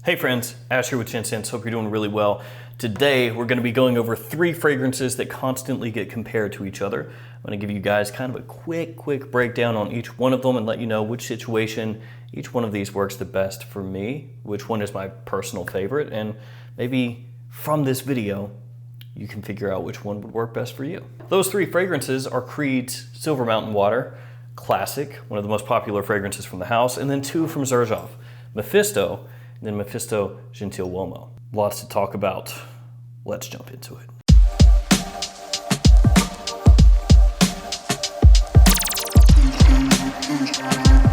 Hey friends, Ash here with Gents. Hope you're doing really well. Today we're going to be going over 3 fragrances that constantly get compared to each other. I'm going to give you guys kind of a quick breakdown on each one of them and let you know which situation each one of these works the best for me, which one is my personal favorite, and maybe from this video you can figure out which one would work best for you. Those 3 fragrances are Creed's Silver Mountain Water, classic, one of the most popular fragrances from the house, and then 2 from Xerjoff Mefisto, and then Mefisto Gentiluomo. Lots to talk about. Let's jump into it.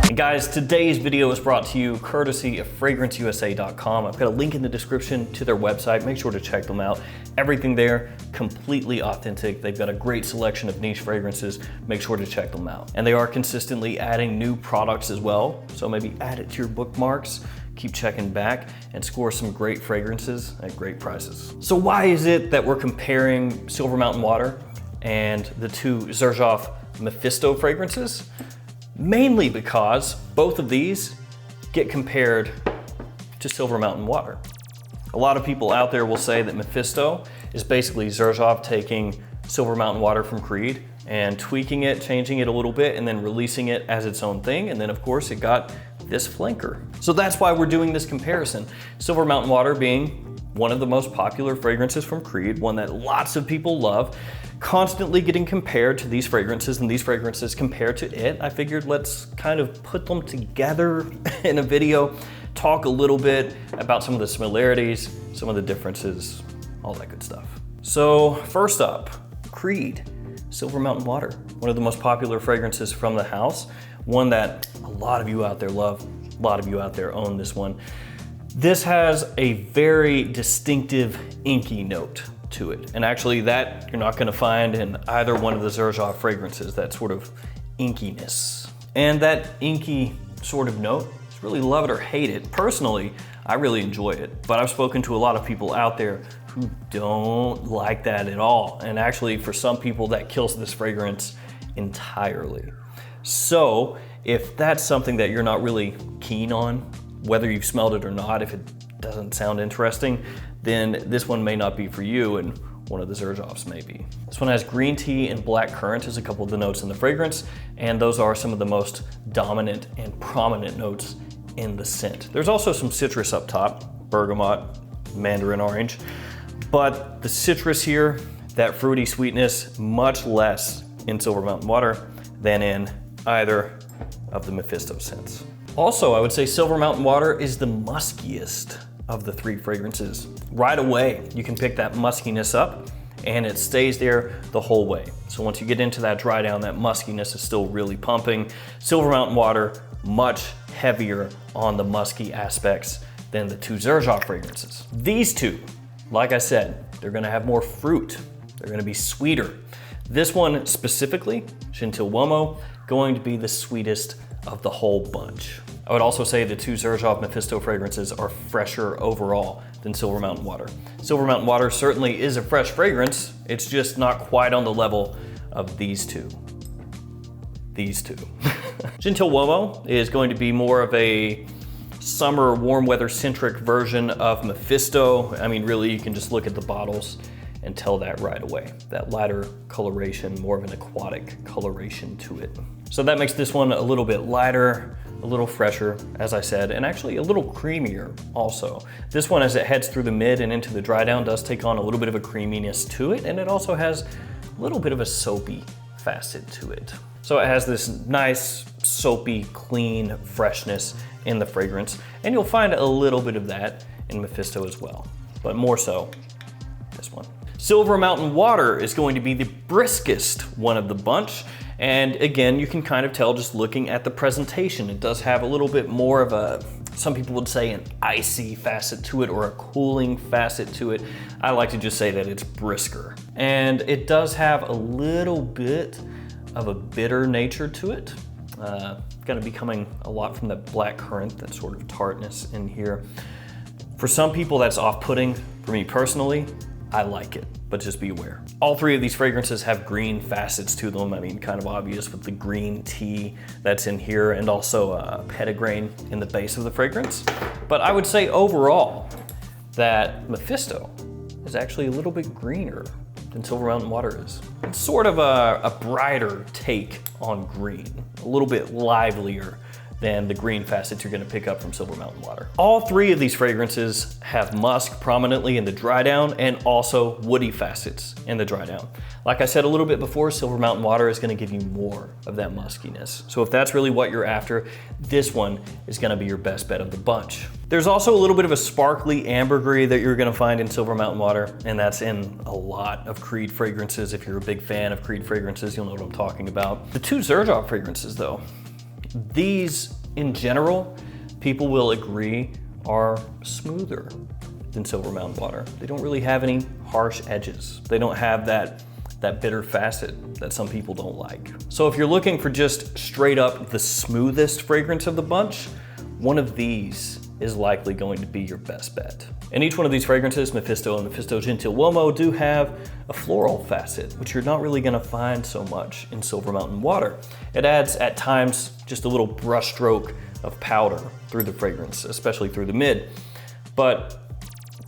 And guys, today's video is brought to you courtesy of fragranceusa.com. I've got a link in the description to their website. Make sure to check them out. Everything there, completely authentic. They've got a great selection of niche fragrances. Make sure to check them out. And they are consistently adding new products as well. So maybe add it to your bookmarks. Keep checking back and score some great fragrances at great prices. So why is it that we're comparing Silver Mountain Water and the 2 Xerjoff Mefisto fragrances? Mainly because both of these get compared to Silver Mountain Water. A lot of people out there will say that Mefisto is basically Xerjoff taking Silver Mountain Water from Creed and tweaking it, changing it a little bit, and then releasing it as its own thing. And then of course it got this flanker. So that's why we're doing this comparison. Silver Mountain Water being one of the most popular fragrances from Creed, one that lots of people love, constantly getting compared to these fragrances and these fragrances compared to it. I figured let's kind of put them together in a video, talk a little bit about some of the similarities, some of the differences, all that good stuff. So first up, Creed Silver Mountain Water, one of the most popular fragrances from the house, one that a lot of you out there love, a lot of you out there own this one. This has a very distinctive inky note to it. And actually that you're not gonna find in either one of the Xerjoff fragrances, that sort of inkiness. And that inky sort of note, is really love it or hate it. Personally, I really enjoy it, but I've spoken to a lot of people out there who don't like that at all. And actually for some people that kills this fragrance entirely. So if that's something that you're not really keen on, whether you've smelled it or not, if it doesn't sound interesting, then this one may not be for you, and one of the Xerjoffs may be. This one has green tea and black currant as a couple of the notes in the fragrance, and those are some of the most dominant and prominent notes in the scent. There's also some citrus up top, bergamot, mandarin orange, but the citrus here, that fruity sweetness, much less in Silver Mountain Water than in either of the Mefisto scents. Also, I would say Silver Mountain Water is the muskiest of the 3 fragrances. Right away, you can pick that muskiness up and it stays there the whole way. So once you get into that dry down, that muskiness is still really pumping. Silver Mountain Water, much heavier on the musky aspects than the 2 Xerjoff fragrances. These 2, like I said, they're gonna have more fruit. They're gonna be sweeter. This one specifically, Gentiluomo, going to be the sweetest of the whole bunch. I would also say the 2 Xerjoff Mefisto fragrances are fresher overall than Silver Mountain Water. Silver Mountain Water certainly is a fresh fragrance, it's just not quite on the level of these 2. These 2. Gentiluomo is going to be more of a summer warm weather centric version of Mefisto. I mean, really, you can just look at the bottles and tell that right away. That lighter coloration, more of an aquatic coloration to it. So that makes this one a little bit lighter, a little fresher, as I said, and actually a little creamier also. This one, as it heads through the mid and into the dry down, does take on a little bit of a creaminess to it, and it also has a little bit of a soapy facet to it. So it has this nice, soapy, clean freshness in the fragrance, and you'll find a little bit of that in Mefisto as well, but more so this one. Silver Mountain Water is going to be the briskest one of the bunch. And again, you can kind of tell just looking at the presentation. It does have a little bit more of a, some people would say an icy facet to it or a cooling facet to it. I like to just say that it's brisker. And it does have a little bit of a bitter nature to it. Gonna be coming a lot from that black currant, that sort of tartness in here. For some people that's off-putting. For me personally, I like it. but just be aware. All three of these fragrances have green facets to them. I mean, kind of obvious with the green tea that's in here and also petitgrain in the base of the fragrance. But I would say overall that Mephisto is actually a little bit greener than Silver Mountain Water is. It's sort of a brighter take on green, a little bit livelier than the green facets you're gonna pick up from Silver Mountain Water. All three of these fragrances have musk prominently in the dry down and also woody facets in the dry down. Like I said a little bit before, Silver Mountain Water is gonna give you more of that muskiness. So if that's really what you're after, this one is gonna be your best bet of the bunch. There's also a little bit of a sparkly ambergris that you're gonna find in Silver Mountain Water, and that's in a lot of Creed fragrances. If you're a big fan of Creed fragrances, you'll know what I'm talking about. The two Xerjoff fragrances though, these, in general, people will agree are smoother than Silver Mountain Water. They don't really have any harsh edges. They don't have that bitter facet that some people don't like. So if you're looking for just straight up the smoothest fragrance of the bunch, one of these is likely going to be your best bet. And each one of these fragrances, Mefisto and Mefisto Gentiluomo, do have a floral facet, which you're not really gonna find so much in Silver Mountain Water. It adds, at times, just a little brush stroke of powder through the fragrance, especially through the mid. But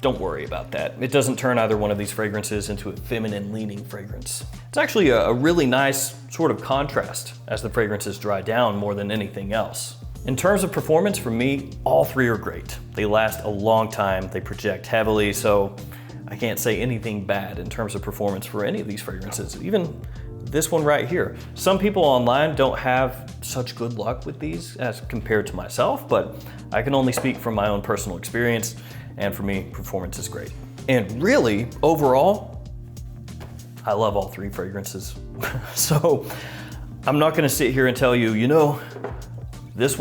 don't worry about that. It doesn't turn either one of these fragrances into a feminine leaning fragrance. It's actually a really nice sort of contrast as the fragrances dry down more than anything else. In terms of performance, for me, all three are great. They last a long time, they project heavily, so I can't say anything bad in terms of performance for any of these fragrances, even this one right here. Some people online don't have such good luck with these as compared to myself, but I can only speak from my own personal experience, and for me, performance is great. And really, overall, I love all three fragrances. So I'm not gonna sit here and tell you, you know, this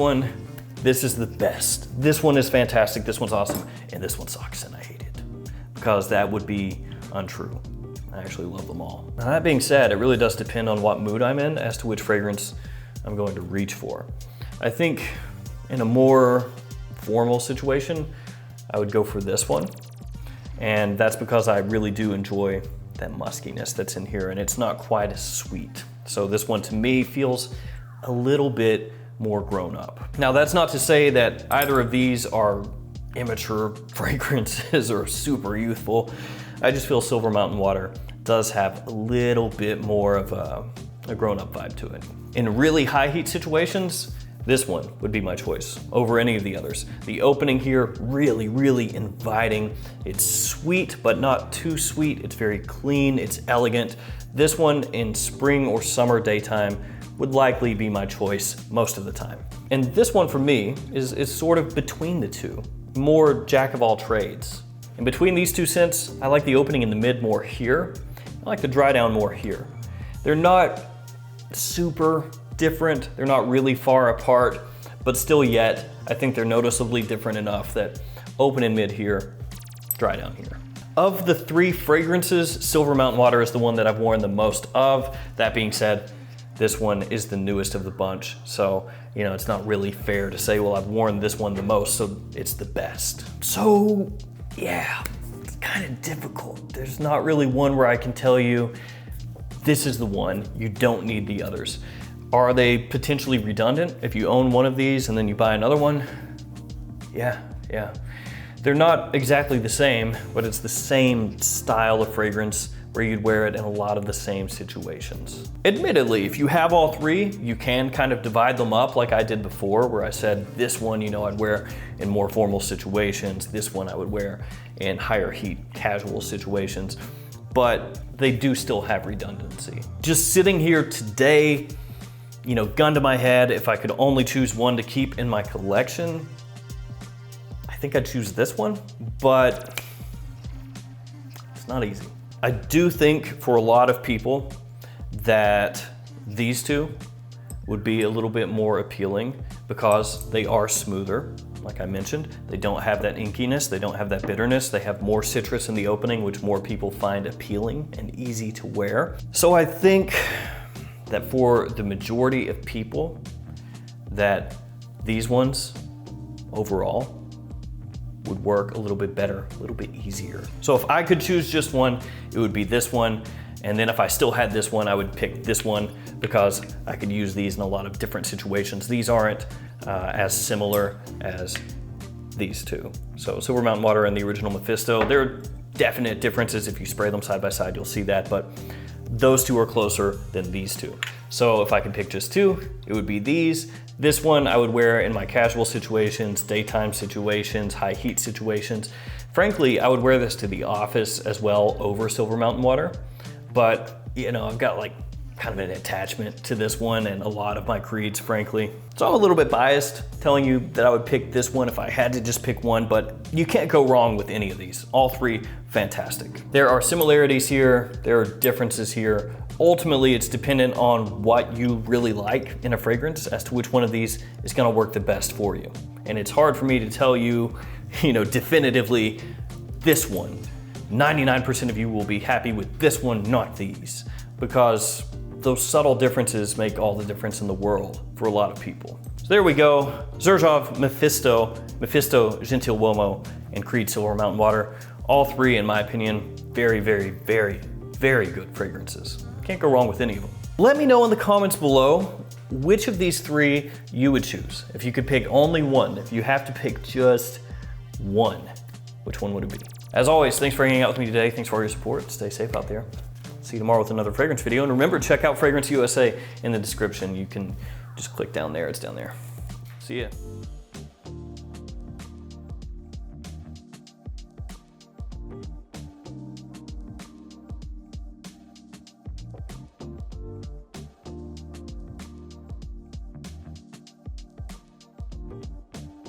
is the best. This one is fantastic, this one's awesome, and this one sucks and I hate it. Because that would be untrue. I actually love them all. Now that being said, it really does depend on what mood I'm in as to which fragrance I'm going to reach for. I think in a more formal situation, I would go for this one. And that's because I really do enjoy that muskiness that's in here, and it's not quite as sweet. So this one to me feels a little bit more grown up. Now that's not to say that either of these are immature fragrances or super youthful. I just feel Silver Mountain Water does have a little bit more of a grown-up vibe to it. In really high heat situations, this one would be my choice over any of the others. The opening here, really, really inviting. It's sweet, but not too sweet. It's very clean, it's elegant. This one in spring or summer daytime would likely be my choice most of the time. And this one for me is sort of between the two, more jack of all trades. In between these two scents, I like the opening in the mid more here. I like the dry down more here. They're not super different, they're not really far apart, but still yet, I think they're noticeably different enough that open in mid here, dry down here. Of the three fragrances, Silver Mountain Water is the one that I've worn the most of. That being said, this one is the newest of the bunch, so you know it's not really fair to say, well, I've worn this one the most, so it's the best. So yeah, it's kind of difficult. There's not really one where I can tell you, this is the one, you don't need the others. Are they potentially redundant if you own one of these and then you buy another one? Yeah. They're not exactly the same, but it's the same style of fragrance where you'd wear it in a lot of the same situations. Admittedly, if you have all three, you can kind of divide them up like I did before, where I said this one, you know, I'd wear in more formal situations, this one I would wear in higher heat, casual situations, but they do still have redundancy. Just sitting here today, you know, gun to my head, if I could only choose one to keep in my collection, I think I'd choose this one, but it's not easy. I do think for a lot of people that these two would be a little bit more appealing because they are smoother. Like I mentioned, they don't have that inkiness, they don't have that bitterness, they have more citrus in the opening, which more people find appealing and easy to wear. So I think that for the majority of people, that these ones overall would work a little bit better, a little bit easier. So if I could choose just one, it would be this one. And then if I still had this one, I would pick this one because I could use these in a lot of different situations. These aren't as similar as these two. So Silver Mountain Water and the original Mephisto, there are definite differences. If you spray them side by side, you'll see that, but those two are closer than these two. So if I could pick just two, it would be these. This one I would wear in my casual situations, daytime situations, high heat situations. Frankly, I would wear this to the office as well over Silver Mountain Water. But, you know, I've got like kind of an attachment to this one and a lot of my creeds, frankly. So I'm a little bit biased telling you that I would pick this one if I had to just pick one, but you can't go wrong with any of these. All three, fantastic. There are similarities here, there are differences here. Ultimately, it's dependent on what you really like in a fragrance as to which one of these is gonna work the best for you. And it's hard for me to tell you, definitively this one. 99% of you will be happy with this one, not these, because those subtle differences make all the difference in the world for a lot of people. So there we go, Xerjoff Mefisto, Mefisto Gentiluomo, and Creed Silver Mountain Water. All three, in my opinion, very, very, very, very good fragrances. Can't go wrong with any of them. Let me know in the comments below which of these three you would choose. If you could pick only one, if you have to pick just one, which one would it be? As always, thanks for hanging out with me today. Thanks for all your support. Stay safe out there. See you tomorrow with another fragrance video. And remember, check out Fragrance USA in the description. You can just click down there. It's down there. See ya.